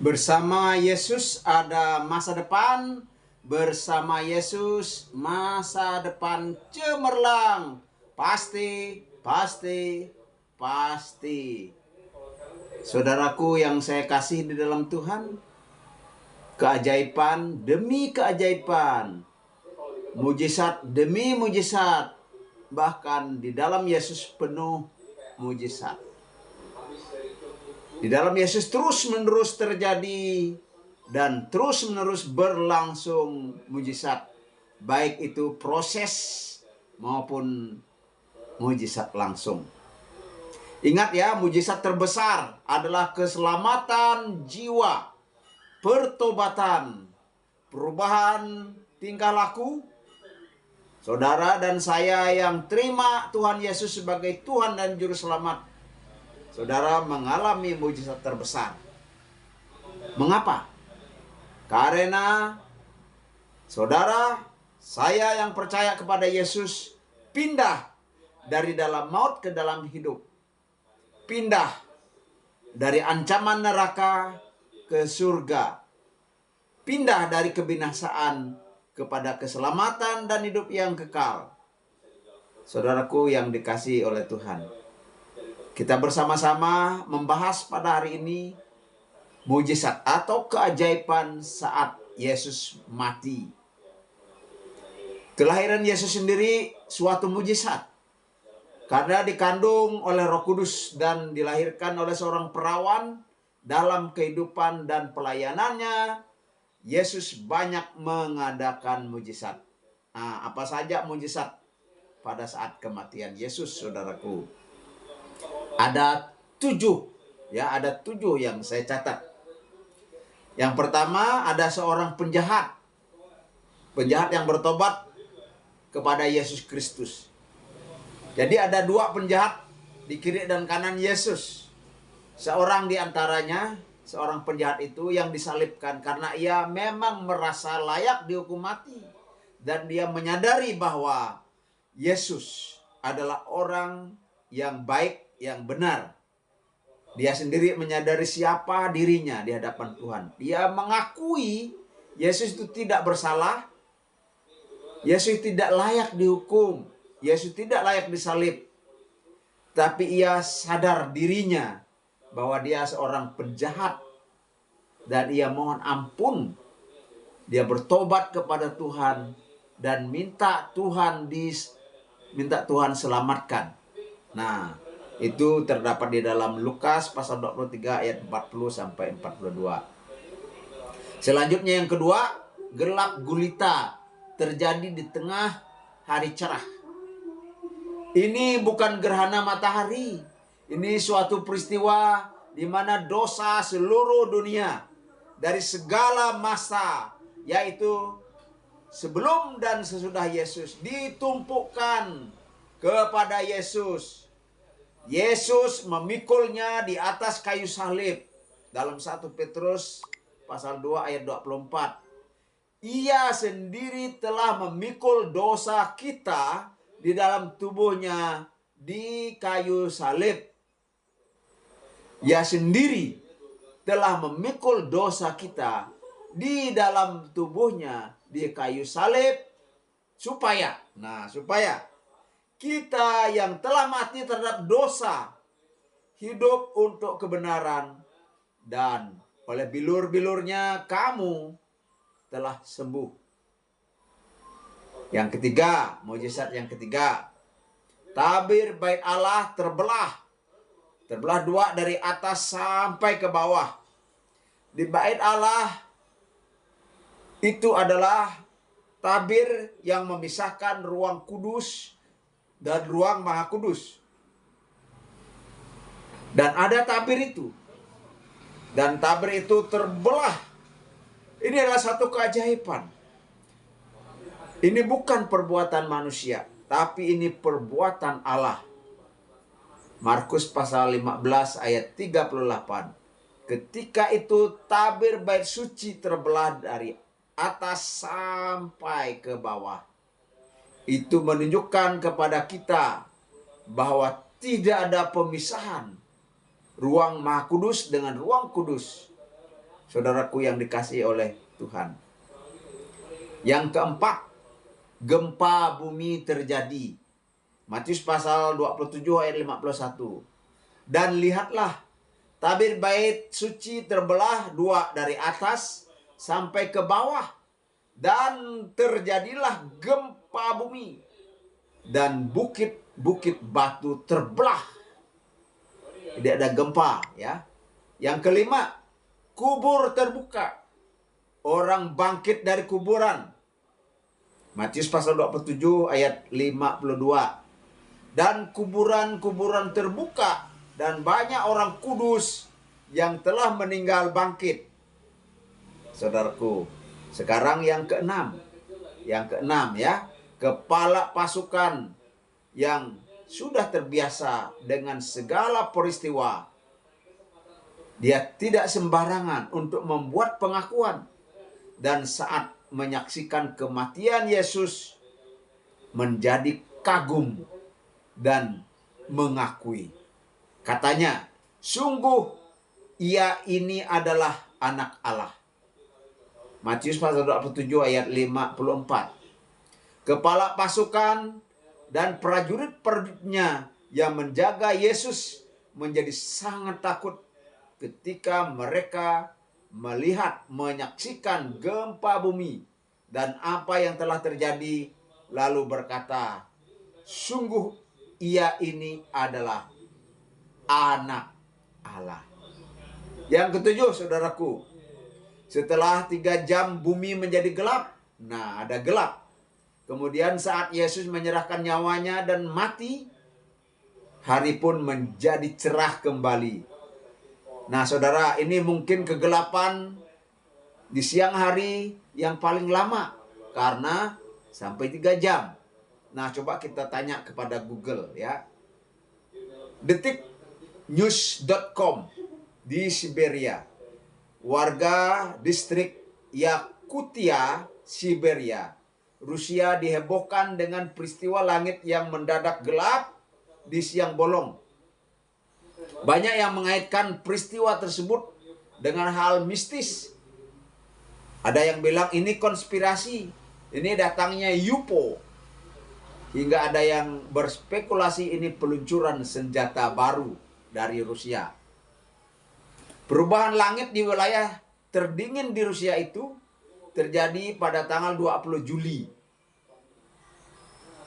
Bersama Yesus ada masa depan, bersama Yesus masa depan cemerlang. Pasti, pasti, pasti. Saudaraku yang saya kasih di dalam Tuhan, keajaiban demi keajaiban, mujizat demi mujizat, bahkan di dalam Yesus penuh mujizat. Di dalam Yesus terus-menerus terjadi dan terus-menerus berlangsung mujizat. Baik itu proses maupun mujizat langsung. Ingat ya, mujizat terbesar adalah keselamatan jiwa, pertobatan, perubahan tingkah laku. Saudara dan saya yang terima Tuhan Yesus sebagai Tuhan dan Juru Selamat, saudara mengalami mujizat terbesar. Mengapa? Karena saudara, saya yang percaya kepada Yesus pindah dari dalam maut ke dalam hidup. Pindah dari ancaman neraka ke surga. Pindah dari kebinasaan kepada keselamatan dan hidup yang kekal. Saudaraku yang dikasihi oleh Tuhan, kita bersama-sama membahas pada hari ini mujizat atau keajaiban saat Yesus mati. Kelahiran Yesus sendiri suatu mujizat, karena dikandung oleh Roh Kudus dan dilahirkan oleh seorang perawan. Dalam kehidupan dan pelayanannya, Yesus banyak mengadakan mujizat. Nah, apa saja mujizat pada saat kematian Yesus, saudaraku? Ada 7, ya, ada 7 yang saya catat. Yang pertama, ada seorang penjahat yang bertobat kepada Yesus Kristus. Jadi ada 2 penjahat di kiri dan kanan Yesus. Seorang di antaranya, seorang penjahat itu yang disalibkan karena ia memang merasa layak dihukum mati. Dan dia menyadari bahwa Yesus adalah orang yang baik, yang benar. Dia sendiri menyadari siapa dirinya di hadapan Tuhan. Dia mengakui Yesus itu tidak bersalah. Yesus tidak layak dihukum. Yesus tidak layak disalib. Tapi ia sadar dirinya bahwa dia seorang penjahat. Dan ia mohon ampun. Dia bertobat kepada Tuhan dan minta Tuhan selamatkan. Nah, itu terdapat di dalam Lukas pasal 23 ayat 40 sampai 42. Selanjutnya yang kedua, gelap gulita terjadi di tengah hari cerah. Ini bukan gerhana matahari. Ini suatu peristiwa di mana dosa seluruh dunia dari segala masa, yaitu sebelum dan sesudah Yesus, ditumpukkan kepada Yesus. Yesus memikulnya di atas kayu salib. Dalam 1 Petrus pasal 2 ayat 24. Ia sendiri telah memikul dosa kita di dalam tubuhnya di kayu salib. Ia sendiri telah memikul dosa kita di dalam tubuhnya di kayu salib supaya kita yang telah mati terhadap dosa hidup untuk kebenaran, dan oleh bilur-bilurnya kamu telah sembuh. Yang ketiga, mujizat yang ketiga, tabir bait Allah terbelah 2 dari atas sampai ke bawah. Di bait Allah itu adalah tabir yang memisahkan ruang kudus dan ruang maha kudus. Dan ada tabir itu. Dan tabir itu terbelah. Ini adalah satu keajaiban. Ini bukan perbuatan manusia, tapi ini perbuatan Allah. Markus pasal 15 ayat 38. Ketika itu tabir bait suci terbelah dari atas sampai ke bawah. Itu menunjukkan kepada kita bahwa tidak ada pemisahan ruang Maha Kudus dengan ruang kudus. saudaraku yang dikasihi oleh Tuhan. Yang keempat, gempa bumi terjadi. Matius pasal 27 ayat 51. Dan lihatlah, tabir bait suci terbelah dua dari atas sampai ke bawah. Dan terjadilah gempa bumi. Dan bukit-bukit batu terbelah. Jadi ada gempa, ya. Yang kelima, kubur terbuka. Orang bangkit dari kuburan. Matius pasal 27 ayat 52. Dan kuburan-kuburan terbuka dan banyak orang kudus yang telah meninggal bangkit. Saudaraku, sekarang yang keenam. Yang keenam, ya. Kepala pasukan yang sudah terbiasa dengan segala peristiwa. Dia tidak sembarangan untuk membuat pengakuan. Dan saat menyaksikan kematian Yesus, menjadi kagum dan mengakui. Katanya, sungguh ia ini adalah anak Allah. Matius pasal 27 ayat 54. Kepala pasukan dan prajurit-prajuritnya yang menjaga Yesus menjadi sangat takut ketika mereka menyaksikan gempa bumi dan apa yang telah terjadi, lalu berkata, sungguh ia ini adalah anak Allah. Yang ketujuh, saudaraku, setelah 3 jam bumi menjadi gelap. Nah, ada gelap. Kemudian saat Yesus menyerahkan nyawanya dan mati, hari pun menjadi cerah kembali. Nah, saudara, ini mungkin kegelapan di siang hari yang paling lama. Karena sampai 3 jam. Nah, coba kita tanya kepada Google, ya. Detiknews.com di Siberia. Warga distrik Yakutia, Siberia, Rusia dihebohkan dengan peristiwa langit yang mendadak gelap di siang bolong. Banyak yang mengaitkan peristiwa tersebut dengan hal mistis. Ada yang bilang ini konspirasi, ini datangnya UFO. Hingga ada yang berspekulasi ini peluncuran senjata baru dari Rusia. Perubahan langit di wilayah terdingin di Rusia itu terjadi pada tanggal 20 Juli.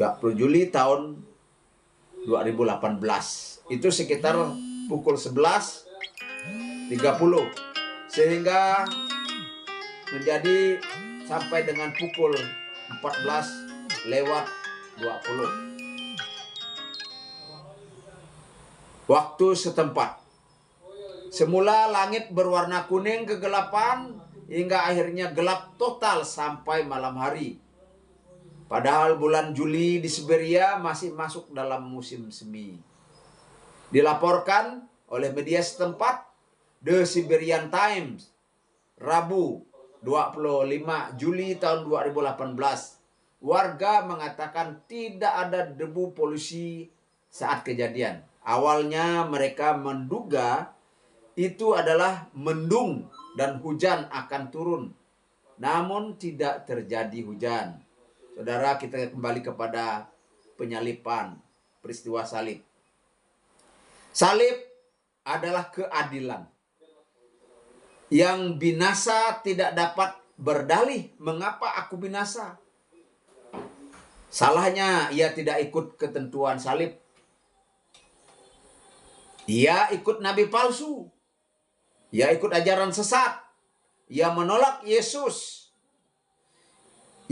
20 Juli tahun 2018. Itu sekitar pukul 11.30. Sehingga menjadi sampai dengan pukul 14:20 waktu setempat. Semula langit berwarna kuning kegelapan hingga akhirnya gelap total sampai malam hari. Padahal bulan Juli di Siberia masih masuk dalam musim semi. Dilaporkan oleh media setempat, The Siberian Times, Rabu 25 Juli tahun 2018. Warga mengatakan tidak ada debu polusi saat kejadian. Awalnya mereka menduga itu adalah mendung dan hujan akan turun. Namun tidak terjadi hujan. Saudara, kita kembali kepada penyalipan, peristiwa salib. Salib adalah keadilan. Yang binasa tidak dapat berdalih, mengapa aku binasa? Salahnya ia tidak ikut ketentuan salib. Ia ikut nabi palsu. Ia ikut ajaran sesat. Ia menolak Yesus.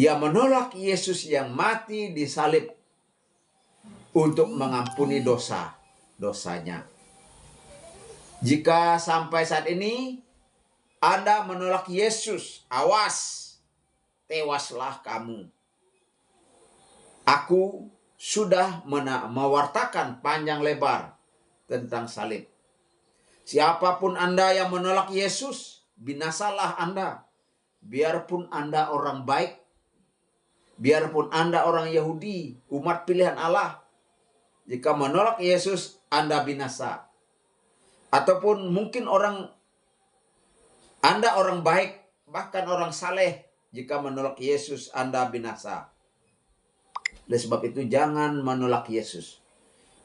Ia menolak Yesus yang mati di salib untuk mengampuni dosanya. Jika sampai saat ini Anda menolak Yesus, awas, tewaslah kamu. Aku sudah mewartakan panjang lebar tentang salib. Siapapun Anda yang menolak Yesus, binasalah Anda. Biarpun Anda orang baik, biarpun Anda orang Yahudi, umat pilihan Allah, jika menolak Yesus, Anda binasa. Ataupun mungkin orang Anda orang baik, bahkan orang saleh, jika menolak Yesus, Anda binasa. Oleh sebab itu, jangan menolak Yesus.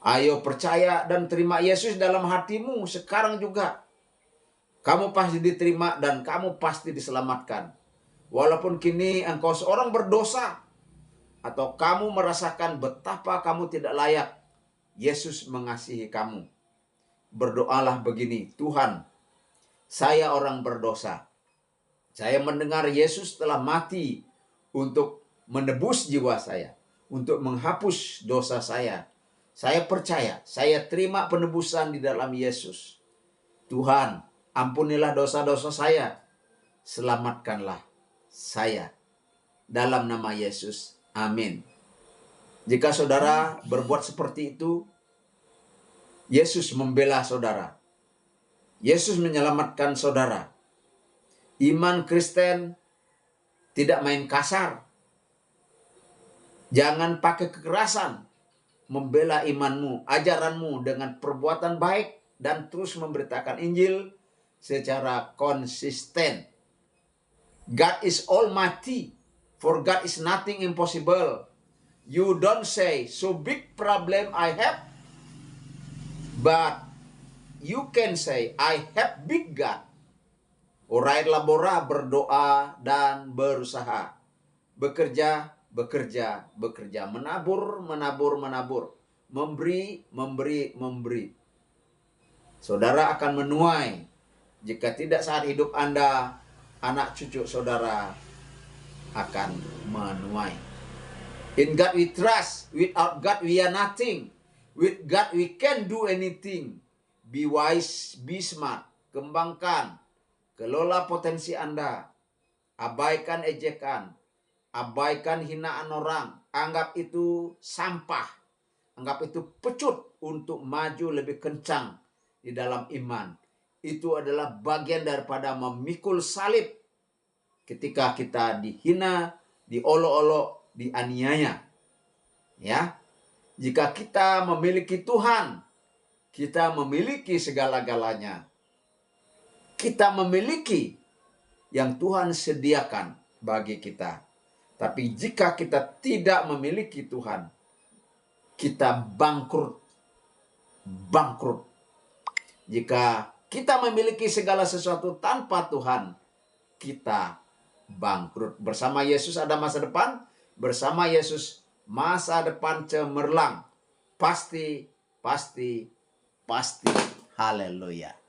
Ayo percaya dan terima Yesus dalam hatimu sekarang juga. Kamu pasti diterima dan kamu pasti diselamatkan. Walaupun kini engkau seorang berdosa, atau kamu merasakan betapa kamu tidak layak, Yesus mengasihi kamu. Berdoalah begini, Tuhan, saya orang berdosa. Saya mendengar Yesus telah mati untuk menebus jiwa saya, untuk menghapus dosa saya. Saya percaya, saya terima penebusan di dalam Yesus. Tuhan, ampunilah dosa-dosa saya. Selamatkanlah saya. Dalam nama Yesus. Amin. Jika saudara berbuat seperti itu, Yesus membela saudara. Yesus menyelamatkan saudara. Iman Kristen tidak main kasar. Jangan pakai kekerasan. Membela imanmu, ajaranmu dengan perbuatan baik dan terus memberitakan Injil secara konsisten. God is almighty, for God is nothing impossible. You don't say, so big problem I have, but you can say, I have big God. Urai labora, berdoa dan berusaha. Bekerja, bekerja, bekerja. Menabur, menabur, menabur. Memberi, memberi, memberi. Saudara akan menuai. Jika tidak saat hidup Anda, anak cucu saudara akan menuai. In God we trust. Without God we are nothing. With God we can do anything. Be wise, be smart. Kembangkan. Kelola potensi Anda. Abaikan ejekan. Abaikan hinaan orang. Anggap itu sampah. Anggap itu pecut untuk maju lebih kencang di dalam iman. Itu adalah bagian daripada memikul salib. Ketika kita dihina, diolok-olok, dianiaya. Ya. Jika kita memiliki Tuhan, kita memiliki segala-galanya. Kita memiliki yang Tuhan sediakan bagi kita. Tapi jika kita tidak memiliki Tuhan, kita bangkrut. Bangkrut. Jika kita memiliki segala sesuatu tanpa Tuhan, kita bangkrut. Bersama Yesus ada masa depan. Bersama Yesus masa depan cemerlang. Pasti, pasti, pasti. Haleluya.